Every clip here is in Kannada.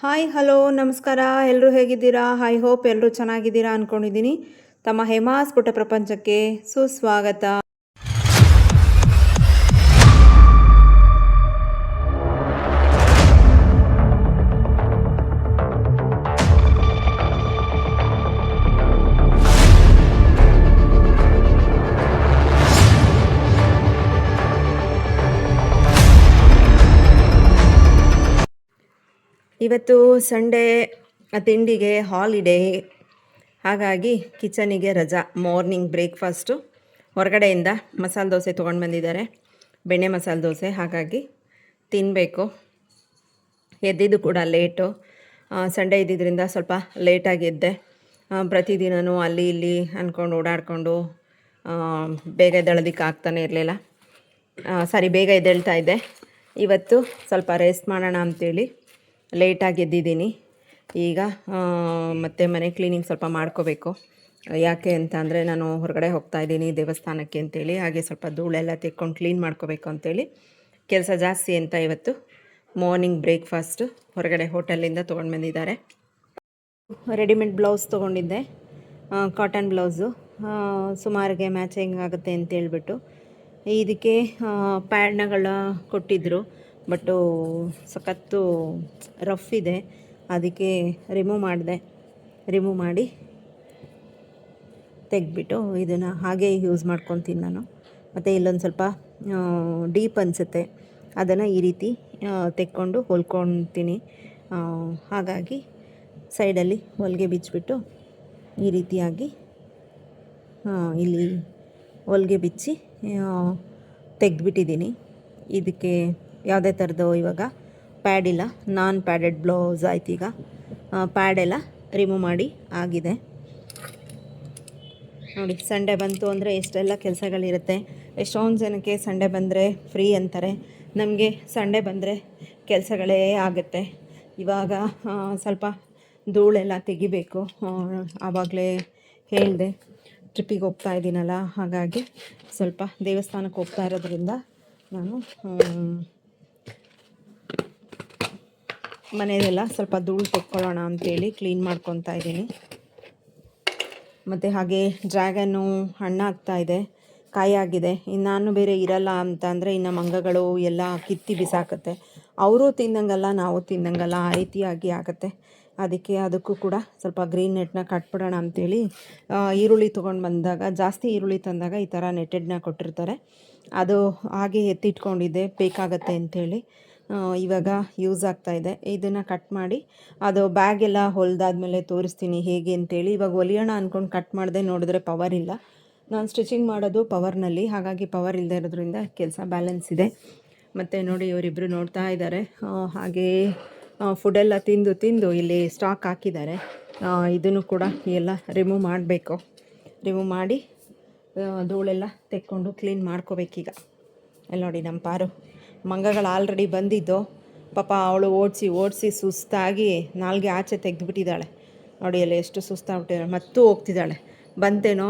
ಹಾಯ್ ಹಲೋ ನಮಸ್ಕಾರ. ಎಲ್ಲರೂ ಹೇಗಿದ್ದೀರಾ? ಐ ಹೋಪ್ ಎಲ್ಲರೂ ಚೆನ್ನಾಗಿದ್ದೀರಾ ಅಂದ್ಕೊಂಡಿದ್ದೀನಿ. ತಮ್ಮ ಹೇಮಾಸ್ ಪುಟ್ಟ ಪ್ರಪಂಚಕ್ಕೆ ಸುಸ್ವಾಗತ. ಇವತ್ತು ಸಂಡೇ, ತಿಂಡಿಗೆ ಹಾಲಿಡೇ, ಹಾಗಾಗಿ ಕಿಚನಿಗೆ ರಜಾ. ಮಾರ್ನಿಂಗ್ ಬ್ರೇಕ್ಫಾಸ್ಟು ಹೊರಗಡೆಯಿಂದ ಮಸಾಲೆ ದೋಸೆ ತೊಗೊಂಡು ಬಂದಿದ್ದಾರೆ, ಬೆಣ್ಣೆ ಮಸಾಲೆ ದೋಸೆ. ಹಾಗಾಗಿ ತಿನ್ನಬೇಕು. ಎದ್ದಿದ್ದು ಕೂಡ ಲೇಟು. ಸಂಡೇ ಇದ್ದಿದ್ದರಿಂದ ಸ್ವಲ್ಪ ಲೇಟಾಗಿ ಎದ್ದೆ. ಪ್ರತಿದಿನವೂ ಅಲ್ಲಿ ಇಲ್ಲಿ ಅಂದ್ಕೊಂಡು ಓಡಾಡಿಕೊಂಡು ಬೇಗ ಎದ್ದೇಳೋದಕ್ಕೆ ಆಗ್ತಾನೆ ಇರಲಿಲ್ಲ. ಬೇಗ ಎದ್ದೇಳ್ತಾ ಇದ್ದೆ. ಇವತ್ತು ಸ್ವಲ್ಪ ರೆಸ್ಟ್ ಮಾಡೋಣ ಅಂಥೇಳಿ ಲೇಟಾಗಿ ಎದ್ದಿದ್ದೀನಿ. ಈಗ ಮತ್ತೆ ಮನೆ ಕ್ಲೀನಿಂಗ್ ಸ್ವಲ್ಪ ಮಾಡ್ಕೋಬೇಕು. ಯಾಕೆ ಅಂತ ಅಂದರೆ ನಾನು ಹೊರಗಡೆ ಹೋಗ್ತಾಯಿದ್ದೀನಿ ದೇವಸ್ಥಾನಕ್ಕೆ ಅಂತೇಳಿ. ಹಾಗೆ ಸ್ವಲ್ಪ ಧೂಳೆಲ್ಲ ತೆಕ್ಕೊಂಡು ಕ್ಲೀನ್ ಮಾಡ್ಕೋಬೇಕು ಅಂತೇಳಿ ಕೆಲಸ ಜಾಸ್ತಿ ಅಂತ ಇವತ್ತು ಮಾರ್ನಿಂಗ್ ಬ್ರೇಕ್ಫಾಸ್ಟು ಹೊರಗಡೆ ಹೋಟೆಲಿಂದ ತೊಗೊಂಡು ಬಂದಿದ್ದಾರೆ. ರೆಡಿಮೇಡ್ ಬ್ಲೌಸ್ ತೊಗೊಂಡಿದ್ದೆ, ಕಾಟನ್ ಬ್ಲೌಸು. ಸುಮಾರಿಗೆ ಮ್ಯಾಚಿಂಗ್ ಆಗುತ್ತೆ ಅಂತೇಳ್ಬಿಟ್ಟು ಇದಕ್ಕೆ ಪ್ಯಾಡ್ನಗಳ ಕೊಟ್ಟಿದ್ದರು. ಬಟ್ಟು ಸಖತ್ತು ರಫ್ ಇದೆ, ಅದಕ್ಕೆ ರಿಮೂವ್ ಮಾಡಿ ತೆಗೆದ್ಬಿಟ್ಟು ಇದನ್ನು ಹಾಗೆ ಯೂಸ್ ಮಾಡ್ಕೊತೀನಿ ನಾನು. ಮತ್ತು ಇಲ್ಲೊಂದು ಸ್ವಲ್ಪ ಡೀಪ್ ಅನಿಸುತ್ತೆ, ಅದನ್ನು ಈ ರೀತಿ ತೆಕ್ಕೊಂಡು ಹೊಲ್ಕೊತೀನಿ. ಹಾಗಾಗಿ ಸೈಡಲ್ಲಿ ಹೊಲಿಗೆ ಬಿಚ್ಚಿಬಿಟ್ಟು ಈ ರೀತಿಯಾಗಿ ಇಲ್ಲಿ ಹೊಲಿಗೆ ಬಿಚ್ಚಿ ತೆಗೆದ್ಬಿಟ್ಟಿದ್ದೀನಿ. ಇದಕ್ಕೆ ಯಾವುದೇ ಥರದ್ದು ಇವಾಗ ಪ್ಯಾಡ್ ಇಲ್ಲ, ನಾನ್ ಪ್ಯಾಡೆಡ್ ಬ್ಲೌಸ್ ಆಯ್ತು. ಈಗ ಪ್ಯಾಡೆಲ್ಲ ರಿಮೂವ್ ಮಾಡಿ ಆಗಿದೆ. ನೋಡಿ, ಸಂಡೇ ಬಂತು ಅಂದರೆ ಎಷ್ಟೆಲ್ಲ ಕೆಲಸಗಳಿರುತ್ತೆ. ಎಷ್ಟೊಂದು ಜನಕ್ಕೆ ಸಂಡೇ ಬಂದರೆ ಫ್ರೀ ಅಂತಾರೆ. ನಮಗೆ ಸಂಡೇ ಬಂದರೆ ಕೆಲಸಗಳೇ ಆಗುತ್ತೆ. ಇವಾಗ ಸ್ವಲ್ಪ ಧೂಳೆಲ್ಲ ತೆಗಿಬೇಕು. ಆವಾಗಲೇ ಹೇಳಿದೆ ಟ್ರಿಪ್ಪಿಗೆ ಹೋಗ್ತಾ ಇದ್ದೀನಲ್ಲ, ಹಾಗಾಗಿ ಸ್ವಲ್ಪ ದೇವಸ್ಥಾನಕ್ಕೆ ಹೋಗ್ತಾ ಇರೋದ್ರಿಂದ ನಾನು ಮನೆಯದೆಲ್ಲ ಸ್ವಲ್ಪ ಧೂಳು ತೆಕ್ಕೊಳ್ಳೋಣ ಅಂಥೇಳಿ ಕ್ಲೀನ್ ಮಾಡ್ಕೊತಾ ಇದ್ದೀನಿ. ಮತ್ತು ಹಾಗೆ ಡ್ರ್ಯಾಗನ್ನು ಹಣ್ಣಾಗ್ತಾಯಿದೆ, ಕಾಯಾಗಿದೆ. ಇನ್ನು ನಾನು ಬೇರೆ ಇರಲ್ಲ ಅಂತ ಅಂದರೆ ಇನ್ನು ಮಂಗಗಳು ಎಲ್ಲ ಕಿತ್ತಿ ಬಿಸಾಕತ್ತೆ. ಅವರು ತಿನ್ನಂಗಲ್ಲ, ನಾವು ತಿನ್ನಂಗಲ್ಲ, ಆ ರೀತಿಯಾಗಿ ಆಗುತ್ತೆ. ಅದಕ್ಕೂ ಕೂಡ ಸ್ವಲ್ಪ ಗ್ರೀನ್ ನೆಟ್ನ ಕಟ್ಬಿಡೋಣ ಅಂಥೇಳಿ ಈರುಳ್ಳಿ ತೊಗೊಂಡು ಬಂದಾಗ, ಜಾಸ್ತಿ ಈರುಳ್ಳಿ ತಂದಾಗ ಈ ಥರ ನೆಟ್ಟೆಡ್ನ ಕೊಟ್ಟಿರ್ತಾರೆ. ಅದು ಹಾಗೆ ಎತ್ತಿಟ್ಕೊಂಡಿದ್ದೆ, ಬೇಕಾಗತ್ತೆ ಅಂಥೇಳಿ. ಇವಾಗ ಯೂಸ್ ಆಗ್ತಾಯಿದೆ. ಇದನ್ನು ಕಟ್ ಮಾಡಿ ಅದು ಬ್ಯಾಗೆಲ್ಲ ಹೊಲಿದಾದ್ಮೇಲೆ ತೋರಿಸ್ತೀನಿ ಹೇಗೆ ಅಂತೇಳಿ. ಇವಾಗ ಹೊಲಿಯೋಣ ಅಂದ್ಕೊಂಡು ಕಟ್ ಮಾಡಿದೆ, ನೋಡಿದ್ರೆ ಪವರ್ ಇಲ್ಲ. ನಾನು ಸ್ಟಿಚಿಂಗ್ ಮಾಡೋದು ಪವರ್ನಲ್ಲಿ, ಹಾಗಾಗಿ ಪವರ್ ಇಲ್ಲದೆ ಇರೋದ್ರಿಂದ ಕೆಲಸ ಬ್ಯಾಲೆನ್ಸ್ ಇದೆ. ಮತ್ತು ನೋಡಿ, ಇವರಿಬ್ಬರು ನೋಡ್ತಾ ಇದ್ದಾರೆ. ಹಾಗೇ ಫುಡ್ಡೆಲ್ಲ ತಿಂದು ಇಲ್ಲಿ ಸ್ಟಾಕ್ ಹಾಕಿದ್ದಾರೆ. ಇದನ್ನು ಕೂಡ ಎಲ್ಲ ರಿಮೂವ್ ಮಾಡಬೇಕು. ರಿಮೂವ್ ಮಾಡಿ ಧೂಳೆಲ್ಲ ತೆಕ್ಕೊಂಡು ಕ್ಲೀನ್ ಮಾಡ್ಕೋಬೇಕೀಗ. ಅಲ್ಲಿ ನೋಡಿ, ನಮ್ಮ ಪಾರು ಮಂಗಗಳು ಆಲ್ರೆಡಿ ಬಂದಿದ್ದು. ಪಾಪ ಅವಳು ಓಡಿಸಿ ಸುಸ್ತಾಗಿ ನಾಲ್ಗೆ ಆಚೆ ತೆಗೆದುಬಿಟ್ಟಿದ್ದಾಳೆ. ನೋಡಿ ಅಲ್ಲಿ ಎಷ್ಟು ಸುಸ್ತಾಗ್ಬಿಟ್ಟಿದ್ದಾಳೆ. ಮತ್ತೂ ಹೋಗ್ತಿದ್ದಾಳೆ. ಬಂತೇನೋ,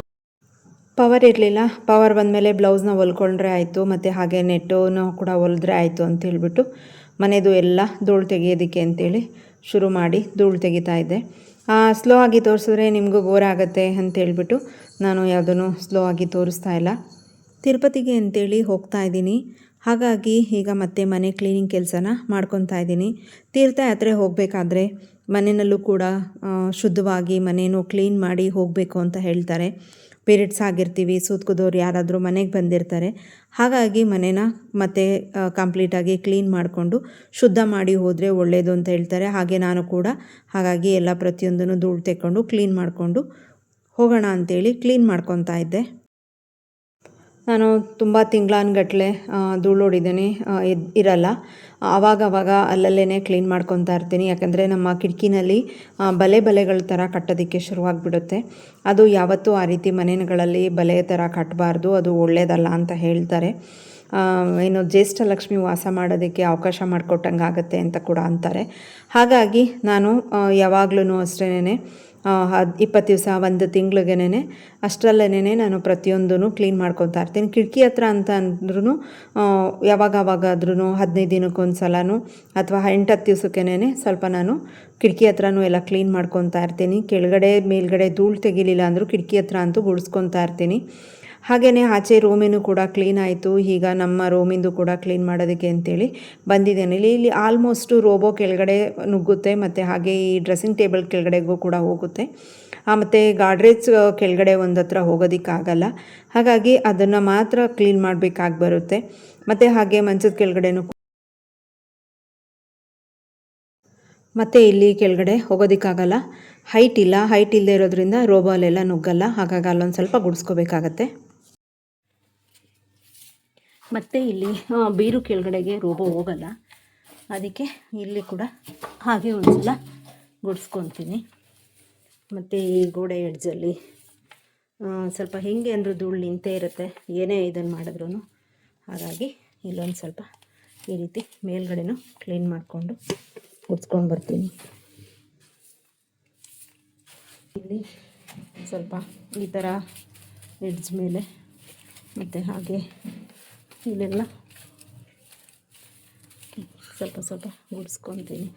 ಪವರ್ ಇರಲಿಲ್ಲ. ಪವರ್ ಬಂದಮೇಲೆ ಬ್ಲೌಸ್ನ ಹೊಲ್ಕೊಂಡ್ರೆ ಆಯಿತು, ಮತ್ತು ಹಾಗೆ ನೆಟ್ಟನ್ನು ಕೂಡ ಹೊಲಿದ್ರೆ ಆಯಿತು ಅಂತೇಳ್ಬಿಟ್ಟು ಮನೆಯದು ಎಲ್ಲ ಧೂಳು ತೆಗಿಯೋದಕ್ಕೆ ಅಂತೇಳಿ ಶುರು ಮಾಡಿ ಧೂಳು ತೆಗಿತಾ ಇದ್ದೆ. ಸ್ಲೋ ಆಗಿ ತೋರಿಸಿದ್ರೆ ನಿಮಗೂ ಬೋರ್ ಆಗುತ್ತೆ ಅಂತೇಳ್ಬಿಟ್ಟು ನಾನು ಯಾವುದನ್ನು ಸ್ಲೋ ಆಗಿ ತೋರಿಸ್ತಾ ಇಲ್ಲ. ತಿರುಪತಿಗೆ ಅಂತೇಳಿ ಹೋಗ್ತಾ ಇದ್ದೀನಿ. ಹಾಗಾಗಿ ಈಗ ಮತ್ತೆ ಮನೆ ಕ್ಲೀನಿಂಗ್ ಕೆಲಸನ ಮಾಡ್ಕೊತಾ ಇದ್ದೀನಿ. ತೀರ್ಥಯಾತ್ರೆ ಹೋಗಬೇಕಾದ್ರೆ ಮನೆಯಲ್ಲೂ ಕೂಡ ಶುದ್ಧವಾಗಿ ಮನೇನೂ ಕ್ಲೀನ್ ಮಾಡಿ ಹೋಗಬೇಕು ಅಂತ ಹೇಳ್ತಾರೆ. ಪೀರಿಯಡ್ಸ್ ಆಗಿರ್ತೀವಿ, ಸೂತ್ಕೋದವ್ರು ಯಾರಾದರೂ ಮನೆಗೆ ಬಂದಿರ್ತಾರೆ. ಹಾಗಾಗಿ ಮನೇನ ಮತ್ತೆ ಕಂಪ್ಲೀಟಾಗಿ ಕ್ಲೀನ್ ಮಾಡಿಕೊಂಡು ಶುದ್ಧ ಮಾಡಿ ಹೋದರೆ ಒಳ್ಳೆಯದು ಅಂತ ಹೇಳ್ತಾರೆ. ಹಾಗೆ ನಾನು ಕೂಡ ಹಾಗಾಗಿ ಎಲ್ಲ ಪ್ರತಿಯೊಂದನ್ನು ಧೂಳು ತೆಕ್ಕೊಂಡು ಕ್ಲೀನ್ ಮಾಡಿಕೊಂಡು ಹೋಗೋಣ ಅಂಥೇಳಿ ಕ್ಲೀನ್ ಮಾಡ್ಕೊತಾ ಇದ್ದೆ. ನಾನು ತುಂಬ ತಿಂಗಳಾನ್ಗಟ್ಲೆ ಧೂಳು ಹೊಡಿದೇನೆ ಇರಲ್ಲ. ಆವಾಗವಾಗ ಅಲ್ಲಲ್ಲೇ ಕ್ಲೀನ್ ಮಾಡ್ಕೊತಾ ಇರ್ತೀನಿ. ಯಾಕಂದರೆ ನಮ್ಮ ಕಿಟಕಿನಲ್ಲಿ ಬಲೆಗಳ ಥರ ಕಟ್ಟೋದಕ್ಕೆ ಶುರುವಾಗ್ಬಿಡುತ್ತೆ. ಅದು ಯಾವತ್ತೂ ಆ ರೀತಿ ಮನೆಗಳಲ್ಲಿ ಬಲೆ ಥರ ಕಟ್ಟಬಾರ್ದು, ಅದು ಒಳ್ಳೆಯದಲ್ಲ ಅಂತ ಹೇಳ್ತಾರೆ. ಏನು ಜ್ಯೇಷ್ಠ ಲಕ್ಷ್ಮಿ ವಾಸ ಮಾಡೋದಕ್ಕೆ ಅವಕಾಶ ಮಾಡಿಕೊಟ್ಟಂಗೆ ಆಗುತ್ತೆ ಅಂತ ಕೂಡ ಅಂತಾರೆ. ಹಾಗಾಗಿ ನಾನು ಯಾವಾಗ್ಲೂ ಅಷ್ಟೇ 20 ದಿವಸ 1 ತಿಂಗ್ಳಿಗೆನೇ ಅಷ್ಟರಲ್ಲೇ ನಾನು ಪ್ರತಿಯೊಂದೂ ಕ್ಲೀನ್ ಮಾಡ್ಕೊತಾ ಇರ್ತೀನಿ. ಕಿಟಕಿ ಹತ್ರ ಅಂತ ಅಂದ್ರೂ ಯಾವಾಗಾದ್ರೂ 15 ದಿನಕ್ಕೊಂದು ಸಲನೂ ಅಥವಾ 8-10 ದಿವಸಕ್ಕೇನೆ ಸ್ವಲ್ಪ ನಾನು ಕಿಟಕಿ ಹತ್ರನೂ ಎಲ್ಲ ಕ್ಲೀನ್ ಮಾಡ್ಕೊತಾ ಇರ್ತೀನಿ. ಕೆಳಗಡೆ ಮೇಲ್ಗಡೆ ಧೂಳು ತೆಗಿಲಿಲ್ಲ ಅಂದರೂ ಕಿಟಕಿ ಹತ್ರ ಅಂತೂ ಗುಡಿಸ್ಕೊತಾ ಇರ್ತೀನಿ. ಹಾಗೆಯೇ ಆಚೆ ರೂಮಿನೂ ಕೂಡ ಕ್ಲೀನ್ ಆಯಿತು. ಈಗ ನಮ್ಮ ರೂಮಿಂದು ಕೂಡ ಕ್ಲೀನ್ ಮಾಡೋದಕ್ಕೆ ಅಂತೇಳಿ ಬಂದಿದ್ದೇನೆ. ಇಲ್ಲಿ ಆಲ್ಮೋಸ್ಟು ರೋಬೋ ಕೆಳಗಡೆ ನುಗ್ಗುತ್ತೆ ಮತ್ತು ಹಾಗೆ ಈ ಡ್ರೆಸ್ಸಿಂಗ್ ಟೇಬಲ್ ಕೆಳಗಡೆಗೂ ಕೂಡ ಹೋಗುತ್ತೆ. ಮತ್ತು ಗಾಡ್ರೇಜ್ ಕೆಳಗಡೆ ಒಂದು ಹತ್ರ ಹೋಗೋದಕ್ಕಾಗಲ್ಲ, ಹಾಗಾಗಿ ಅದನ್ನು ಮಾತ್ರ ಕ್ಲೀನ್ ಮಾಡಬೇಕಾಗಿ ಬರುತ್ತೆ. ಮತ್ತು ಹಾಗೆ ಮಂಚದ ಕೆಳಗಡೆನೂ ಮತ್ತು ಇಲ್ಲಿ ಕೆಳಗಡೆ ಹೋಗೋದಕ್ಕಾಗಲ್ಲ, ಹೈಟ್ ಇಲ್ಲದೇ ಇರೋದ್ರಿಂದ ರೋಬೋ ಅಲ್ಲೆಲ್ಲ ನುಗ್ಗಲ್ಲ, ಹಾಗಾಗಿ ಅಲ್ಲೊಂದು ಸ್ವಲ್ಪ ಗುಡಿಸ್ಕೋಬೇಕಾಗತ್ತೆ. ಮತ್ತು ಇಲ್ಲಿ ಬೀರು ಕೆಳಗಡೆಗೆ ರೋಬೋ ಹೋಗಲ್ಲ, ಅದಕ್ಕೆ ಇಲ್ಲಿ ಕೂಡ ಹಾಗೆ ಒಂದು ಸಲ ಗುಡಿಸ್ಕೊತೀನಿ. ಮತ್ತು ಈ ಗೋಡೆ ಎಡ್ಜಲ್ಲಿ ಸ್ವಲ್ಪ ಹೆಂಗೆ ಅಂದರೂ ಧೂಳು ನಿಂತೇ ಇರುತ್ತೆ ಏನೇ ಇದನ್ನು ಮಾಡಿದ್ರೂ, ಹಾಗಾಗಿ ಇಲ್ಲೊಂದು ಸ್ವಲ್ಪ ಈ ರೀತಿ ಮೇಲ್ಗಡೆನೂ ಕ್ಲೀನ್ ಮಾಡಿಕೊಂಡು ಗುಡಿಸ್ಕೊಂಡು ಬರ್ತೀನಿ. ಇಲ್ಲಿ ಸ್ವಲ್ಪ ಈ ಥರ ಎಡ್ಜ್ ಮೇಲೆ ಮತ್ತು ಹಾಗೆ ಇಲ್ಲೆಲ್ಲ ಸ್ವಲ್ಪ ಗುಡಿಸ್ಕೊತೀನಿ.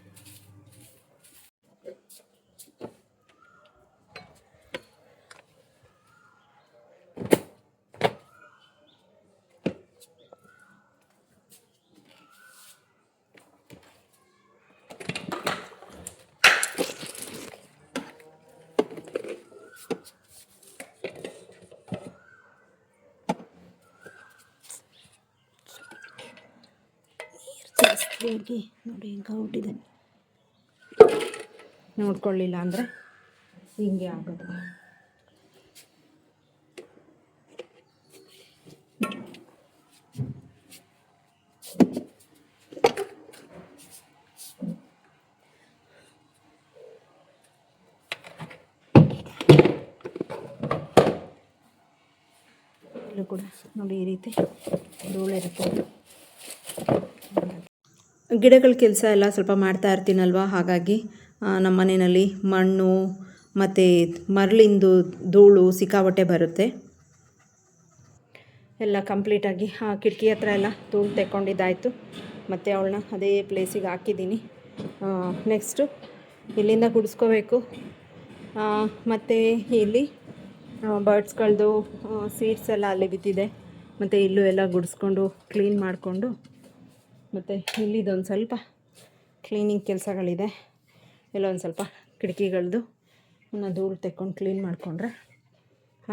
ಜಾಸ್ತಿ ನೋಡಿ ಹಿಂಗೆ ಹುಟ್ಟಿದೆ, ನೋಡ್ಕೊಳ್ಳಿಲ್ಲ ಅಂದರೆ ಹಿಂಗೆ ಆಗೋದು. ಇಲ್ಲೂ ಕೂಡ ನೋಡಿ ಈ ರೀತಿ ಧೂಳಿರುತ್ತೆ. ಗಿಡಗಳ ಕೆಲಸ ಎಲ್ಲ ಸ್ವಲ್ಪ ಮಾಡ್ತಾ ಇರ್ತೀನಲ್ವ, ಹಾಗಾಗಿ ನಮ್ಮ ಮನೆಯಲ್ಲಿ ಮಣ್ಣು ಮತ್ತು ಮರಳಿಂದು ಧೂಳು ಸಿಕ್ಕಾಪಟ್ಟೆ ಬರುತ್ತೆ. ಎಲ್ಲ ಕಂಪ್ಲೀಟಾಗಿ ಕಿಟಕಿ ಹತ್ರ ಎಲ್ಲ ಧೂಳು ತೆಕ್ಕೊಂಡಿದ್ದಾಯಿತು. ಮತ್ತು ಅವಳನ್ನ ಅದೇ ಪ್ಲೇಸಿಗೆ ಹಾಕಿದ್ದೀನಿ. ನೆಕ್ಸ್ಟು ಇಲ್ಲಿಂದ ಗುಡಿಸ್ಕೋಬೇಕು. ಮತ್ತು ಇಲ್ಲಿ ಬರ್ಡ್ಸ್ಗಳದ್ದು ಸೀಡ್ಸ್ ಎಲ್ಲ ಅಲ್ಲಿ ಬಿದ್ದಿದೆ. ಮತ್ತು ಇಲ್ಲೂ ಎಲ್ಲ ಗುಡಿಸ್ಕೊಂಡು ಕ್ಲೀನ್ ಮಾಡಿಕೊಂಡು, ಮತ್ತು ಇಲ್ಲಿದೊಂದು ಸ್ವಲ್ಪ ಕ್ಲೀನಿಂಗ್ ಕೆಲಸಗಳಿದೆ. ಎಲ್ಲೊಂದು ಸ್ವಲ್ಪ ಕಿಟಕಿಗಳದ್ದು ಧೂಳು ತೆಕ್ಕೊಂಡು ಕ್ಲೀನ್ ಮಾಡಿಕೊಂಡ್ರೆ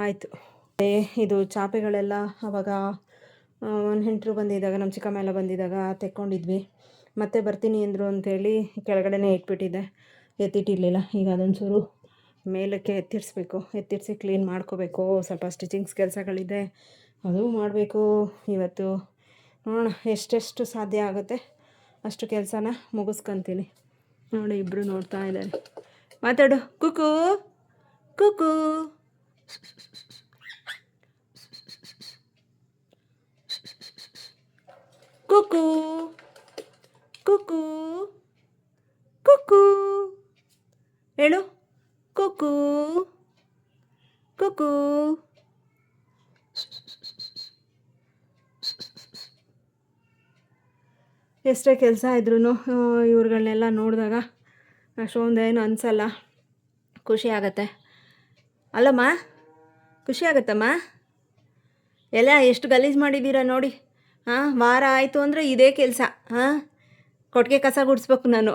ಆಯಿತು. ಇದು ಚಾಪೆಗಳೆಲ್ಲ ಆವಾಗ ಒಂದು ನೆಂಟರು ಬಂದಿದ್ದಾಗ, ನಮ್ಮ ಚಿಕ್ಕಮ್ಮ ಎಲ್ಲ ಬಂದಿದ್ದಾಗ ತೆಕ್ಕೊಂಡಿದ್ವಿ. ಮತ್ತೆ ಬರ್ತೀನಿ ಅಂದರು ಅಂಥೇಳಿ ಕೆಳಗಡೆನೇ ಇಟ್ಬಿಟ್ಟಿದ್ದೆ, ಎತ್ತಿಟ್ಟಿರಲಿಲ್ಲ. ಈಗ ಅದೊಂಚೂರು ಮೇಲಕ್ಕೆ ಎತ್ತಿರಿಸಿ ಕ್ಲೀನ್ ಮಾಡ್ಕೋಬೇಕು. ಸ್ವಲ್ಪ ಸ್ಟಿಚಿಂಗ್ಸ್ ಕೆಲಸಗಳಿದೆ, ಅದು ಮಾಡಬೇಕು ಇವತ್ತು. ನೋಡೋಣ ಎಷ್ಟೆಷ್ಟು ಸಾಧ್ಯ ಆಗುತ್ತೆ ಅಷ್ಟು ಕೆಲಸನ ಮುಗಿಸ್ಕೊತೀನಿ. ನೋಡಿ ಇಬ್ಬರು ನೋಡ್ತಾ ಇದ್ದಾರೆ. ಮಾತಾಡು ಕುಕು ಕುಕು. ಕುಕು ಕುಕು ಕುಕು ಹೇಳು, ಕುಕು ಕುಕು. ಎಷ್ಟೇ ಕೆಲಸ ಇದ್ರೂ ಇವ್ರುಗಳನ್ನೆಲ್ಲ ನೋಡಿದಾಗ ಅಷ್ಟೊಂದೇನು ಅನಿಸಲ್ಲ, ಖುಷಿ ಆಗತ್ತೆ ಅಲ್ಲಮ್ಮ, ಖುಷಿ ಆಗತ್ತಮ್ಮ. ಎಲ್ಲ ಎಷ್ಟು ಗಲೀಜು ಮಾಡಿದ್ದೀರಾ ನೋಡಿ. ವಾರ ಆಯಿತು ಅಂದರೆ ಇದೇ ಕೆಲಸ. ಕೊಟ್ಟಿಗೆ ಕಸ ಗುಡಿಸ್ಬೇಕು ನಾನು.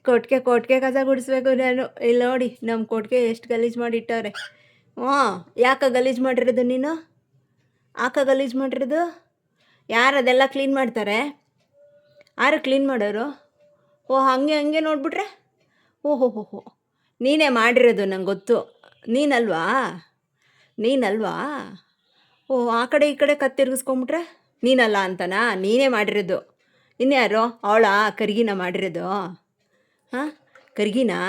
ಕೊಟ್ಟಿಗೆ ಕಸ ಗುಡಿಸ್ಬೇಕು ನಾನು. ಇಲ್ಲಿ ನೋಡಿ ನಮ್ಮ ಕೊಟ್ಟಿಗೆ ಎಷ್ಟು ಗಲೀಜು ಮಾಡಿಟ್ಟವ್ರೆ. ಯಾಕೆ ಗಲೀಜು ಮಾಡಿರೋದು ನೀನು? ಗಲೀಜು ಮಾಡಿರೋದು ಯಾರು? ಅದೆಲ್ಲ ಕ್ಲೀನ್ ಮಾಡ್ತಾರೆ? ಯಾರು ಕ್ಲೀನ್ ಮಾಡೋರು? ಹಂಗೆ ನೋಡ್ಬಿಟ್ರೆ ಓಹೋ ನೀನೇ ಮಾಡಿರೋದು, ನಂಗೆ ಗೊತ್ತು. ನೀನಲ್ವಾ? ಆ ಕಡೆ ಈ ಕಡೆ ಕತ್ತಿರ್ಗಿಸ್ಕೊಂಬಿಟ್ರೆ ನೀನಲ್ಲ ಅಂತನಾ? ನೀನೇ ಮಾಡಿರೋದು. ಇನ್ಯಾರೋ ಅವಳ ಕರ್ಗಿನ ಮಾಡಿರೋದು? ಕರ್ಗಿನಾ?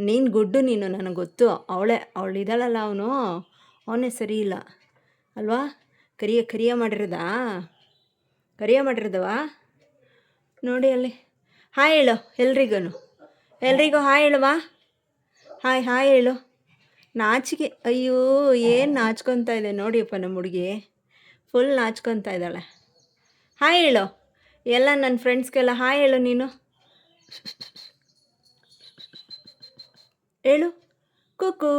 ನೀನು ಗುಡ್ಡು ನೀನು, ನನಗೆ ಗೊತ್ತು. ಅವಳು ಇದ್ದಾಳಲ್ಲ, ಅವನೇ ಸರಿ ಇಲ್ಲ ಅಲ್ವಾ? ಕರಿಯ ಮಾಡಿರೋದವಾ? ನೋಡಿ ಅಲ್ಲಿ ಹಾಯ್ ಹೇಳು ಎಲ್ರಿಗೂ ಹಾಯ್ ಹೇಳುವ. ಹಾಯ್ ಹಾಯ್ ಹೇಳು. ನಾಚಿಕೆ, ಅಯ್ಯೋ ಏನು ನಾಚ್ಕೊತಾ ಇದೆ ನೋಡಿಯಪ್ಪ ನಮ್ಮ ಹುಡುಗಿ, ಫುಲ್ ನಾಚ್ಕೊತಾ ಇದ್ದಾಳೆ. ಹಾಯ್ ಹೇಳು ಎಲ್ಲ ನನ್ನ ಫ್ರೆಂಡ್ಸ್ಗೆಲ್ಲ ಹಾಯ್ ಹೇಳು ನೀನು. ಹೇಳು ಕುಕ್ಕು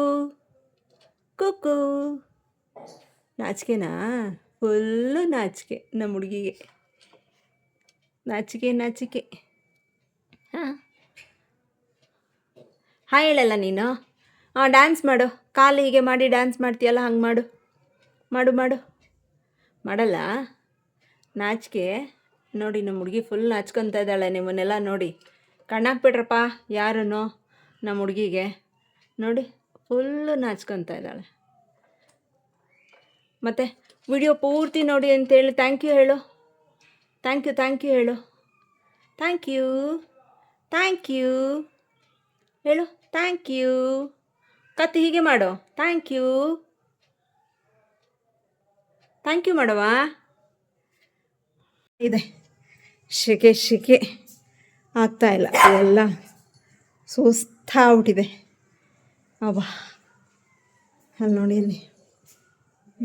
ಕುಕ್ಕು. ನಾಚಿಕೆನಾ? ಫುಲ್ಲು ನಾಚಿಕೆ ನಮ್ಮ ಹುಡುಗಿಗೆ, ನಾಚಿಕೆ ನಾಚಿಕೆ. ಹಾಂ ಹಾಯ್ ಹೇಳಲ್ಲ ನೀನು. ಡ್ಯಾನ್ಸ್ ಮಾಡು, ಕಾಲು ಹೀಗೆ ಮಾಡಿ ಡ್ಯಾನ್ಸ್ ಮಾಡ್ತೀಯಲ್ಲ, ಹಂಗೆ ಮಾಡು ಮಾಡು ಮಾಡು. ಮಾಡಲ್ಲ ನಾಚಿಕೆ. ನೋಡಿ ನಮ್ಮ ಹುಡುಗಿ ಫುಲ್ ನಾಚ್ಕೊತಾ ಇದ್ದಾಳೆ. ನಿಮ್ಮನ್ನೆಲ್ಲ ನೋಡಿ ಕಣ್ಣಾಕ್ಬಿಟ್ರಪ್ಪ ಯಾರೂ ನಮ್ಮ ಹುಡುಗಿಗೆ. ನೋಡಿ ಫುಲ್ಲು ನಾಚ್ಕೊತಾ ಇದ್ದಾಳೆ. ಮತ್ತು ವಿಡಿಯೋ ಪೂರ್ತಿ ನೋಡಿ ಅಂತೇಳಿ ಥ್ಯಾಂಕ್ ಯು ಹೇಳು. ಥ್ಯಾಂಕ್ ಯು ಹೇಳು. ಥ್ಯಾಂಕ್ ಯು ಹೇಳು. ಥ್ಯಾಂಕ್ ಯು ಕತ್ತಿ ಹೀಗೆ ಮಾಡು. ಥ್ಯಾಂಕ್ ಯು ಮಾಡವಾ. ಇದೆ ಶೆಕೆ ಆಗ್ತಾಯಿಲ್ಲ, ಎಲ್ಲ ಸುಸ್ತಾಗ್ಬಿಟ್ಟಿದೆ. ಅಬ್ಬಾ ಅಲ್ಲಿ ನೋಡಿ, ಅಲ್ಲಿ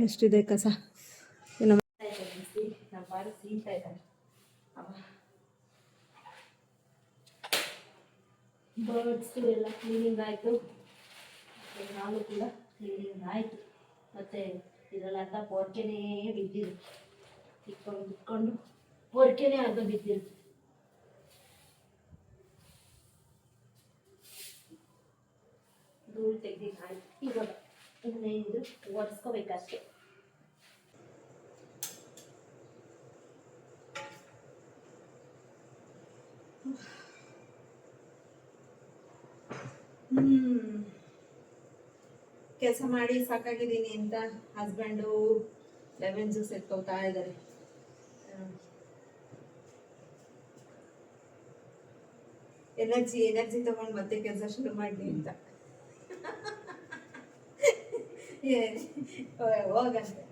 ಎಷ್ಟಿದೆ ಕಸ. ನಮ್ಮ ಬಾರಿ ಸೀನ್ತಾ ಇದ್ದಾನೆ. ಬರ್ಡ್ಸ್ ಎಲ್ಲ ಕ್ಲೀನಿಂಗ್ ಆಯಿತು, ನಾನು ಕೂಡ ಕ್ಲೀನಿಂಗ್ ಆಯಿತು. ಮತ್ತು ಇದರಲ್ಲಂತ ಪೊರ್ಕೆನೇ ಬಿದ್ದಿರು, ಇಟ್ಕೊಂಡು ಪೊರ್ಕೆನೇ ಆಗ ಬಿದ್ದಿರು. ಧೂಳು ತೆಗ್ದಿದ್ದು ಆಯ್ತು. ಇವಾಗ ಇನ್ನೇನಿದು ಒರೆಸ್ಕೋಬೇಕಷ್ಟೆ. ಕೆಲಸ ಮಾಡಿ ಸಾಕಾಗಿದ್ದೀನಿ ಅಂತ ಹಸ್ಬೆಂಡು ಲೆಮನ್ ಜ್ಯೂಸ್ ಎತ್ಕೊಳ್ತಾ ಇದ್ದಾರೆ. ಎನರ್ಜಿ ತಗೊಂಡು ಮತ್ತೆ ಕೆಲಸ ಶುರು ಮಾಡಲಿ ಅಂತ ಹೋಗಂತೆ.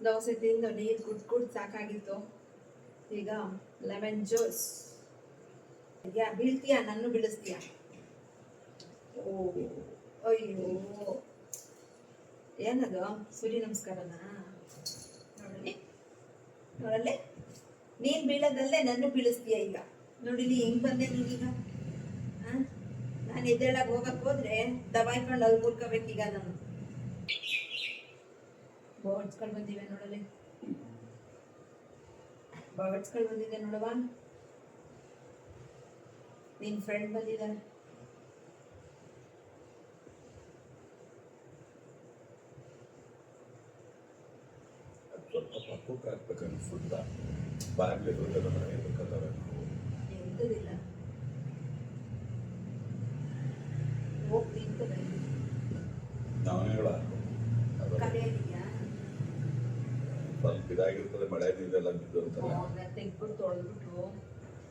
ದೋಸೆ ತಿಂದು ನೀರು ಕುಡ್ದು ಸಾಕಾಗಿತ್ತು. ಈಗ ಲೆಮನ್ ಜ್ಯೂಸ್. ಬೀಳ್ತೀಯಾ? ನನ್ನ ಬೀಳಿಸ್ತೀಯಾ? ಓ ಅಯ್ಯೋ, ಏನದು ಸೂರ್ಯ ನಮಸ್ಕಾರನಾ? ನೋಡಲ್ಲಿ ನೀನು ಬೀಳೋದಲ್ಲೇ ನನ್ನ ಬೀಳಿಸ್ತೀಯ. ಈಗ ನೋಡಿಲಿ ಹೆಂಗ್ ಬಂದೆ ನೀನೀಗ. ನಾನು ಎದ್ದೇಳಾಗ ಹೋಗಕ್ಕೆ ಹೋದ್ರೆ ದಬಾಯ್ಕೊಂಡು ಅಲ್ಲಿ ಕೂರ್ಕೋಬೇಕೀಗ ನಾನು. ಬರ್ಡ್ಸ್ಗಳು ಬಂದಿವೆ ನೋಡಲಿ, ಬರ್ಡ್ಸ್ಗಳು ಬಂದಿದೆ ನೋಡವಾ. ನಿನ್ನ ಫ್ರೆಂಡ್ ಬಂದಿದ್ದಾನೆ. ಎಂತದಿಲ್ಲ, ಹೋಗ್ತೀನಿ ಸ್ವಲ್ಪ ಇದಾಗಿರ್ತದೆ, ಮಳೆ ನೀರೆಲ್ಲ ಬಿದ್ದು ತೆಗ್ಬಿಟ್ಟು ತೊಳೆದ್ಬಿಟ್ಟು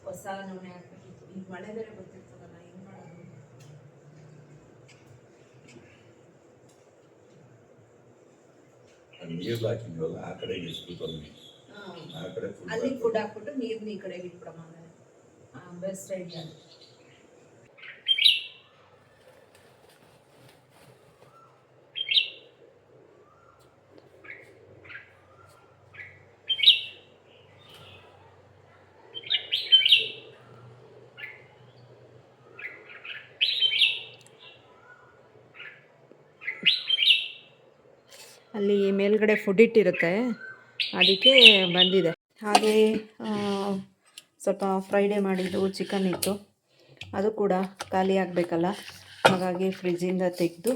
ಹೊಸ ನೂನೆ ಹಾಕ್ಬೇಕಿತ್ತು. ಈಗ ಮಳೆ ಬೇರೆ ಬರ್ತಿರ್ತದಲ್ಲ, ಹೆಂಗ್ ಮಾಡೋದು? ನೀರು ಹಾಕಿದ್ವಲ್ಲ ಆ ಕಡೆಗೆ ಆ ಕಡೆ ಅಲ್ಲಿ ಫುಡ್ ಹಾಕ್ಬಿಟ್ಟು ನೀರ್ನ ಈ ಕಡೆಗೆ ಇಟ್ಬಿಡಮ್ಮ. Best idea. ಅಲ್ಲಿ ಮೇಲ್ಗಡೆ ಫುಡ್ ಇಟ್ಟಿರುತ್ತೆ, ಅದಕ್ಕೆ ಬಂದಿದೆ. ಹಾಗೆ ಸ್ವಲ್ಪ ಫ್ರೈಡೇ ಮಾಡಿದ್ದು ಚಿಕನ್ ಇತ್ತು, ಅದು ಕೂಡ ಖಾಲಿ ಆಗಬೇಕಲ್ಲ. ಹಾಗಾಗಿ ಫ್ರಿಜ್ಜಿಂದ ತೆಗೆದು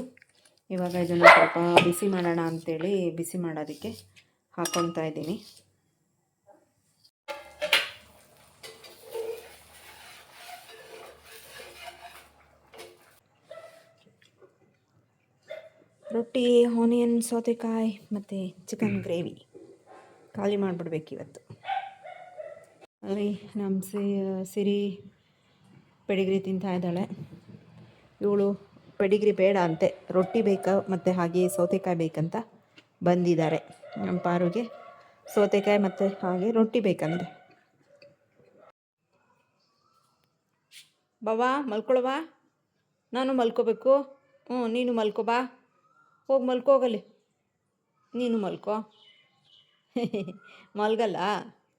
ಇವಾಗ ಇದನ್ನು ಸ್ವಲ್ಪ ಬಿಸಿ ಮಾಡೋಣ ಅಂಥೇಳಿ ಬಿಸಿ ಮಾಡೋದಕ್ಕೆ ಹಾಕ್ಕೊತಾ ಇದ್ದೀನಿ. ರೊಟ್ಟಿ, ಆನಿಯನ್, ಸೌತೆಕಾಯಿ ಮತ್ತು ಚಿಕನ್ ಗ್ರೇವಿ ಖಾಲಿ ಮಾಡಿಬಿಡ್ಬೇಕು ಇವತ್ತು. ಅಲ್ಲಿ ನಮ್ಮ ಸಿರಿ ಪೆಡಿಗ್ರಿ ತಿಂತಾ ಇದ್ದಾಳೆ. ಇವಳು ಪೆಡಿಗ್ರಿ ಬೇಡ ಅಂತೆ, ರೊಟ್ಟಿ ಬೇಕಾ ಮತ್ತು ಹಾಗೆ ಸೌತೆಕಾಯಿ ಬೇಕಂತ ಬಂದಿದ್ದಾರೆ. ನಮ್ಮ ಪಾರುಗೆ ಸೌತೆಕಾಯಿ ಮತ್ತು ಹಾಗೆ ರೊಟ್ಟಿ ಬೇಕಂದೆ. ಬಾವಾ ಮಲ್ಕೊಳವಾ, ನಾನು ಮಲ್ಕೋಬೇಕು. ನೀನು ಮಲ್ಕೋ ಬಾ, ಹೋಗಿ ಮಲ್ಕೋಗಲಿ, ನೀನು ಮಲ್ಕೋ. ಮಲ್ಗಲ್ಲ,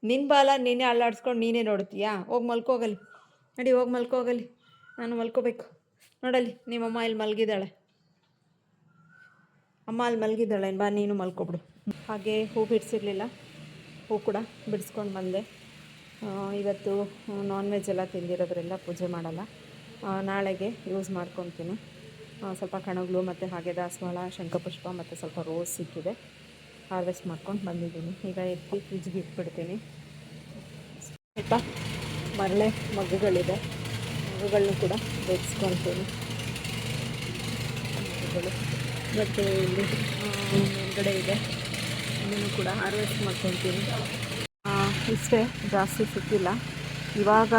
ನಿನ್ನ ಬಾಲ ನೀನೇ ಅಳ್ಳಾಡ್ಸ್ಕೊಂಡು ನೀನೇ ನೋಡ್ತೀಯಾ, ಹೋಗಿ ಮಲ್ಕೋಗಲಿ, ನಡಿ ಹೋಗಿ ಮಲ್ಕೋಗಲಿ, ನಾನು ಮಲ್ಕೋಬೇಕು. ನೋಡಲಿ ನಿಮ್ಮಮ್ಮ ಇಲ್ಲಿ ಮಲಗಿದ್ದಾಳೆ, ಅಮ್ಮ ಅಲ್ಲಿ ಮಲಗಿದ್ದಾಳೆ, ಬಾ ನೀನು ಮಲ್ಕೊಬಿಡು. ಹಾಗೆ ಹೂ ಬಿಡಿಸಿರ್ಲಿಲ್ಲ, ಹೂ ಕೂಡ ಬಿಡಿಸ್ಕೊಂಡು ಬಂದೆ. ಇವತ್ತು ನಾನ್ ವೆಜ್ ಎಲ್ಲ ತಿಂದಿರೋದ್ರಿಂದ ಪೂಜೆ ಮಾಡಲ್ಲ, ನಾಳೆಗೆ ಯೂಸ್ ಮಾಡ್ಕೊತೀನಿ. ಸ್ವಲ್ಪ ಕಣಗಳು ಮತ್ತು ಹಾಗೆ ದಾಸವಾಳ, ಶಂಖಪುಷ್ಪ ಮತ್ತು ಸ್ವಲ್ಪ ರೋಸ್ ಸಿಕ್ಕಿದೆ, ಹಾರ್ವೆಸ್ಟ್ ಮಾಡ್ಕೊಂಡು ಬಂದಿದ್ದೀನಿ. ಈಗ ಎತ್ತಿ ಫ್ರಿಜ್ಗೆ ಇಟ್ಬಿಡ್ತೀನಿ. ಸ್ವಲ್ಪ ಮರಳೆ ಮಗ್ಗುಗಳಿದೆ, ಮಗ್ಗುಗಳನ್ನೂ ಕೂಡ ಬೇಯಿಸ್ಕೊಳ್ತೀನಿ. ಮಗ್ಗುಗಳು ಮತ್ತು ಇಲ್ಲಿ ಮೇಲ್ಗಡೆ ಇದೆ, ಇದನ್ನು ಕೂಡ ಹಾರ್ವೆಸ್ಟ್ ಮಾಡ್ಕೊತೀನಿ. ಇಷ್ಟೇ, ಜಾಸ್ತಿ ಸಿಕ್ಕಿಲ್ಲ. ಇವಾಗ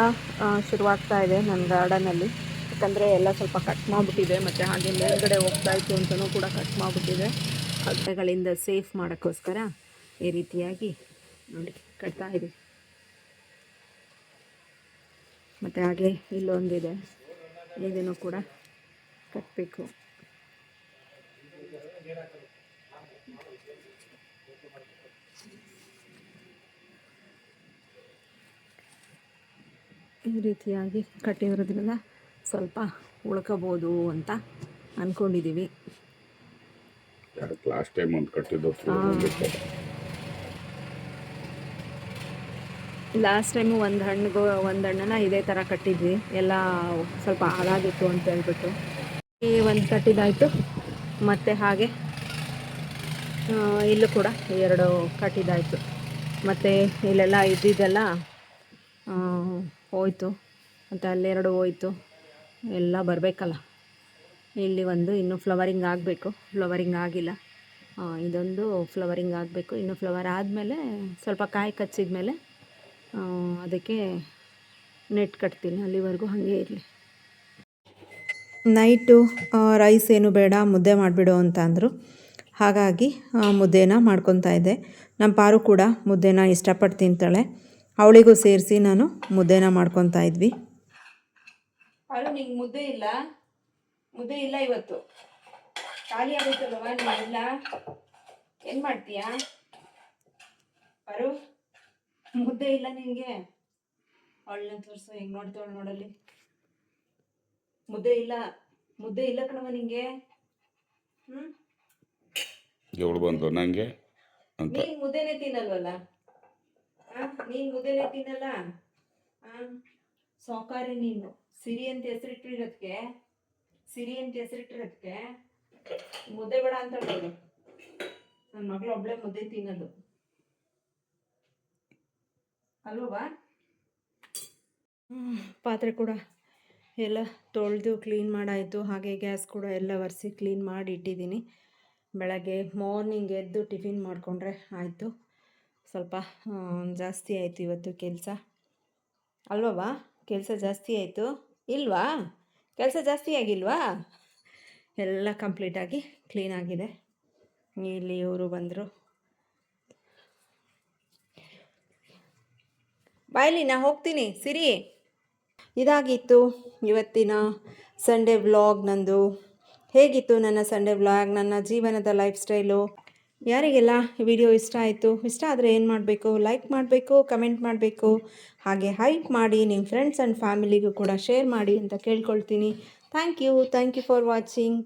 ಶುರುವಾಗ್ತಾ ಇದೆ ನನ್ನ ಗಾರ್ಡನಲ್ಲಿ, ಯಾಕಂದರೆ ಎಲ್ಲ ಸ್ವಲ್ಪ ಕಟ್ ಮಾಡಿಬಿಟ್ಟಿದೆ ಮತ್ತು ಹಾಗೆ ಮೇಲ್ಗಡೆ ಹೋಗ್ತಾಯಿತ್ತು ಅಂತಲೂ ಕೂಡ ಕಟ್ ಮಾಡಿಬಿಟ್ಟಿದೆ. ಅಡ್ಡೆಗಳಿಂದ ಸೇಫ್ ಮಾಡೋಕ್ಕೋಸ್ಕರ ಈ ರೀತಿಯಾಗಿ ನೋಡಿ ಕಟ್ತಾ ಇದೆ. ಮತ್ತು ಹಾಗೆ ಇಲ್ಲೊಂದಿದೆ, ಇದನ್ನು ಕೂಡ ಕಟ್ಟಬೇಕು. ಈ ರೀತಿಯಾಗಿ ಕಟ್ಟಿರೋದ್ರಿಂದ ಸ್ವಲ್ಪ ಉಳ್ಕೋಬೋದು ಅಂತ ಅಂದ್ಕೊಂಡಿದ್ದೀವಿ. ಲಾಸ್ಟ್ ಟೈಮ್ ಒಂದು ಕಟ್ಟಿದ್ದು ಲಾಸ್ಟ್ ಟೈಮು ಒಂದು ಹಣ್ಣನ್ನ ಇದೇ ಥರ ಕಟ್ಟಿದ್ವಿ, ಎಲ್ಲ ಸ್ವಲ್ಪ ಹಾಳಾಗಿತ್ತು ಅಂತ ಹೇಳ್ಬಿಟ್ಟು ಈ ಒಂದು ಕಟ್ಟಿದ್ದಾಯಿತು. ಮತ್ತು ಹಾಗೆ ಇಲ್ಲೂ ಕೂಡ 2 ಕಟ್ಟಿದ್ದಾಯಿತು. ಮತ್ತು ಇಲ್ಲೆಲ್ಲ ಇದ್ದಿದ್ದೆಲ್ಲ ಹೋಯ್ತು, ಮತ್ತು ಅಲ್ಲೆರಡು ಹೋಯ್ತು, ಎಲ್ಲ ಬರಬೇಕಲ್ಲ. ಇಲ್ಲಿ ಒಂದು ಇನ್ನೂ ಫ್ಲವರಿಂಗ್ ಆಗಬೇಕು, ಫ್ಲವರಿಂಗ್ ಆಗಿಲ್ಲ. ಇದೊಂದು ಫ್ಲವರಿಂಗ್ ಆಗಬೇಕು, ಇನ್ನು ಫ್ಲವರ್ ಆದಮೇಲೆ ಸ್ವಲ್ಪ ಕಾಯಿ ಕಚ್ಚಿದ ಮೇಲೆ ಅದಕ್ಕೆ ನೆಟ್ ಕಟ್ತೀನಿ. ಅಲ್ಲಿವರೆಗೂ ಹಾಗೆ ಇರಲಿ. ನೈಟು ರೈಸ್ ಏನು ಬೇಡ, ಮುದ್ದೆ ಮಾಡಿಬಿಡು ಅಂತ ಅಂದರು. ಹಾಗಾಗಿ ಮುದ್ದೆನ ಮಾಡ್ಕೊತಾ ಇದ್ದೆ. ನಮ್ಮ ಪಾರು ಕೂಡ ಮುದ್ದೆನ ಇಷ್ಟಪಟ್ಟು ತಿಂತಾಳೆ, ಅವಳಿಗೂ ಸೇರಿಸಿ ನಾನು ಮುದ್ದೆನ ಮಾಡ್ಕೊತಾ ಇದ್ವಿ. ಪಾರು, ನಿಂಗೆ ಮುದ್ದೆ ಇಲ್ಲ ಇವತ್ತು, ಖಾಲಿ ಆಗುತ್ತಲ್ವ, ನೀವೆಲ್ಲ ಏನು ಮಾಡ್ತೀಯಾ? ಪಾರು, ಮುದ್ದೆ ಇಲ್ಲ ನಿನಗೆ? ಅವಳನ್ನ ತೋರಿಸು, ಹೆಂಗೆ ನೋಡ್ತಾವಳು ನೋಡಲಿ. ಮುದ್ದೆ ಇಲ್ಲ ಕಣವ ನಿಂಗೆ. ಇವಳು ಬಂದು ನನಗೆ ಅಂತ. ನೀನು ಮುದ್ದೆನೇ ತಿನ್ನಲ್ವಲ್ಲ, ನೀನು ಮುದ್ದೆನೇ ತಿನ್ನಲ್ಲ. ಸೌಕಾರಿ ನೀನು. ಸಿರಿ ಅಂತ ಹೆಸರಿಟ್ಟಿರೋದಕ್ಕೆ ಮುದ್ದೆ ಬೇಡ ಅಂತ ಹೇಳೋದು. ನನ್ನ ಮಗಳು ಒಬ್ಬಳೆ ಮುದ್ದೆ ತಿನ್ನೋದು ಅಲ್ವಾ? ಪಾತ್ರೆ ಕೂಡ ಎಲ್ಲ ತೊಳೆದು ಕ್ಲೀನ್ ಮಾಡಾಯಿತು. ಹಾಗೆ ಗ್ಯಾಸ್ ಕೂಡ ಎಲ್ಲ ಒರೆಸಿ ಕ್ಲೀನ್ ಮಾಡಿ ಇಟ್ಟಿದ್ದೀನಿ. ಬೆಳಗ್ಗೆ ಮಾರ್ನಿಂಗ್ ಎದ್ದು ಟಿಫಿನ್ ಮಾಡಿಕೊಂಡ್ರೆ ಆಯಿತು. ಸ್ವಲ್ಪ ಜಾಸ್ತಿ ಆಯಿತು ಇವತ್ತು ಕೆಲಸ ಅಲ್ವಾ? ಕೆಲಸ ಜಾಸ್ತಿ ಆಯಿತು ಇಲ್ವಾ? ಕೆಲಸ ಜಾಸ್ತಿ ಆಗಿಲ್ವಾ? ಎಲ್ಲ ಕಂಪ್ಲೀಟಾಗಿ ಕ್ಲೀನಾಗಿದೆ. ಇಲ್ಲಿ ಇವರು ಬಂದರು. ಬಾಯ್ಲಿ, ನಾ ಹೋಗ್ತೀನಿ ಸಿರಿ. ಇದಾಗಿತ್ತು ಇವತ್ತಿನ ಸಂಡೇ ವ್ಲಾಗ್ ನಂದು. ಹೇಗಿತ್ತು ನನ್ನ ಸಂಡೇ ವ್ಲಾಗ್, ನನ್ನ ಜೀವನದ ಲೈಫ್ ಸ್ಟೈಲು? ಯಾರಿಗೆಲ್ಲ ವಿಡಿಯೋ ಇಷ್ಟ ಆಯಿತು? ಇಷ್ಟ ಆದರೆ ಏನು ಮಾಡಬೇಕು? ಲೈಕ್ ಮಾಡಬೇಕು, ಕಮೆಂಟ್ ಮಾಡಬೇಕು, ಹಾಗೆ ಹೈಪ್ ಮಾಡಿ ನಿಮ್ಮ ಫ್ರೆಂಡ್ಸ್ ಆ್ಯಂಡ್ ಫ್ಯಾಮಿಲಿಗೂ ಕೂಡ ಶೇರ್ ಮಾಡಿ ಅಂತ ಕೇಳ್ಕೊಳ್ತೀನಿ. Thank you for watching.